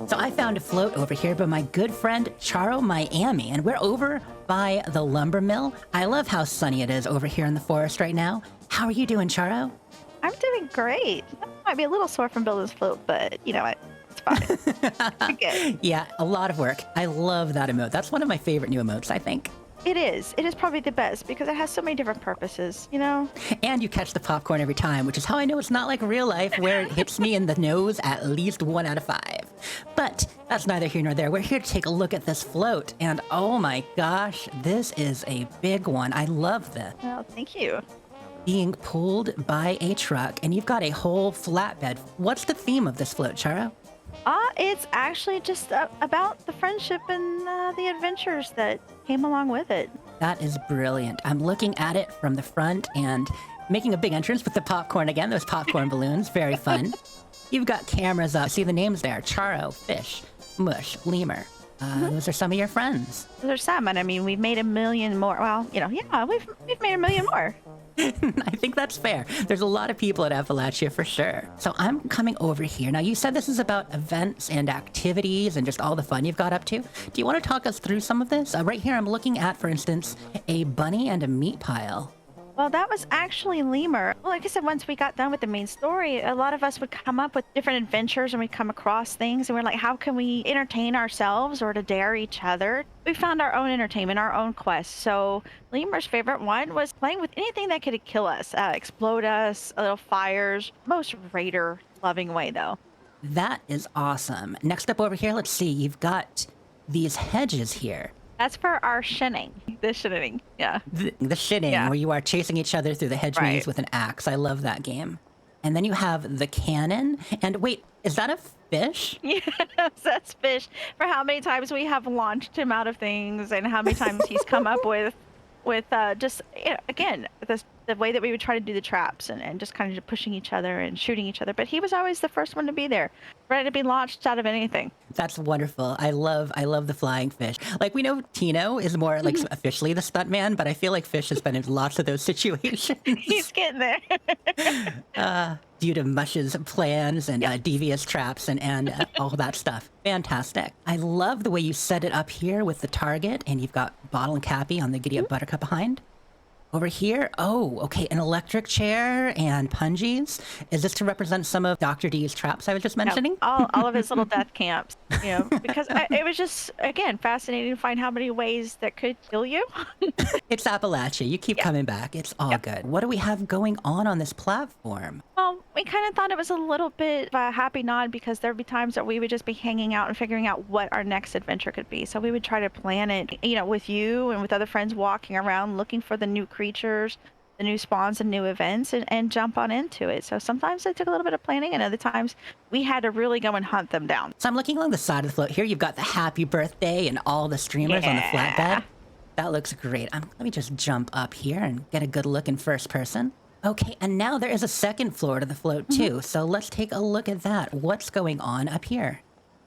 So I found a float over here by my good friend CharoMiami, and we're over by the lumber mill. I love how sunny it is over here in the forest right now. How are you doing, Charo? I'm doing great. I might be a little sore from building this float, but you know what? It's fine. I'm good. Yeah, a lot of work. I love that emote. That's one of my favorite new emotes, I think. It is. It is probably the best because it has so many different purposes, you know? And you catch the popcorn every time, which is how I know it's not like real life where it hits me in the nose at least 1 out of 5. But that's neither here nor there. We're here to take a look at this float. And oh my gosh, this is a big one. I love this. Well, thank you. Being pulled by a truck, and you've got a whole flatbed. What's the theme of this float, Charo? It's actually just about the friendship and the adventures that came along with it. That is brilliant. I'm looking at it from the front and making a big entrance with the popcorn again, those popcorn balloons. Very fun. You've got cameras up. See the names there. Charo, Fish, Mush, Lemur. Those are some of your friends. There's some, and I mean, we've made a million more. Well, you know, yeah, we've made a million more. I think that's fair. There's a lot of people at Appalachia for sure. So I'm coming over here. Now, you said this is about events and activities and just all the fun you've got up to. Do you want to talk us through some of this? Right here, I'm looking at, for instance, a bunny and a meat pile. Well, that was actually Lemur. Like I said, once we got done with the main story, a lot of us would come up with different adventures and we'd come across things and we're like, how can we entertain ourselves or to dare each other? We found our own entertainment, our own quest. So Lemur's favorite one was playing with anything that could kill us, explode us, little fires. Most raider loving way though. That is awesome. Next up over here, let's see, you've got these hedges here. That's for our shinning. The shinning, yeah. The shinning, Yeah. where you are chasing each other through the hedge maze Right. with an axe. I love that game. And then you have the cannon. And wait, is that a fish? Yes, that's Fish. For how many times we have launched him out of things and how many times he's come up with just, you know, again, the way that we would try to do the traps and just kind of just pushing each other and shooting each other. But he was always the first one to be there, ready to be launched out of anything. That's wonderful. I love the flying fish. Like, we know Tino is more like officially the stuntman, but I feel like Fish has been in lots of those situations. He's getting there. Due to Mush's plans and devious traps and all that stuff. Fantastic. I love the way you set it up here with the target, and you've got Bottle and Cappy on the Giddy Up Buttercup behind. Over here, oh, okay, an electric chair and punjies. Is this to represent some of Dr. D's traps I was just mentioning? No, all of his little death camps, you know, because it was just, again, fascinating to find how many ways that could kill you. It's Appalachia. You keep coming back. It's all good. What do we have going on this platform? Well, we kind of thought it was a little bit of a happy nod because there'd be times that we would just be hanging out and figuring out what our next adventure could be. So we would try to plan it, you know, with you and with other friends walking around looking for the new creatures, the new spawns and new events and jump on into it. So sometimes it took a little bit of planning and other times we had to really go and hunt them down. So I'm looking along the side of the float here. You've got the happy birthday and all the streamers on the flatbed. That looks great. Let me just jump up here and get a good look in first person. Okay, and now there is a second floor to the float too. So let's take a look at that. What's going on up here?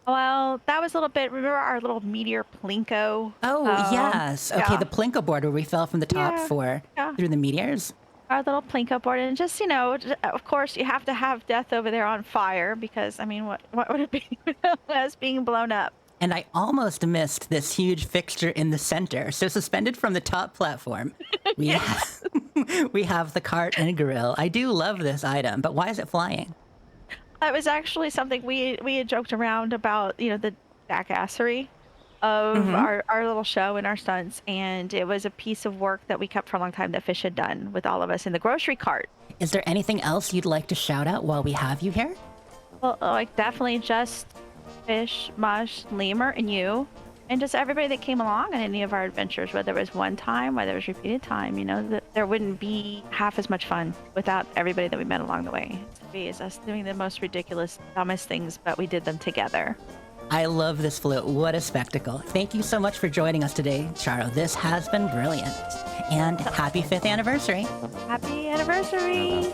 Well, that was a little bit, remember our little meteor plinko? Oh, yes. Okay, yeah. the plinko board where we fell from the top through the meteors. Our little plinko board, and just, you know, of course you have to have death over there on fire because, I mean, what would it be without us being blown up? And I almost missed this huge fixture in the center. So suspended from the top platform, we have the cart and grill. I do love this item, but why is it flying? It was actually something we had joked around about, you know, the jackassery of our little show and our stunts, and it was a piece of work that we kept for a long time that Fish had done with all of us in the grocery cart. Is there anything else you'd like to shout out while we have you here? Well, like definitely just Fish, Mush, Lemur, and you, and just everybody that came along on any of our adventures, whether it was one time, whether it was repeated time, you know, that there wouldn't be half as much fun without everybody that we met along the way. It's us doing the most ridiculous, dumbest things, but we did them together. I love this float. What a spectacle. Thank you so much for joining us today, Charo. This has been brilliant. And happy 5th anniversary. Happy anniversary!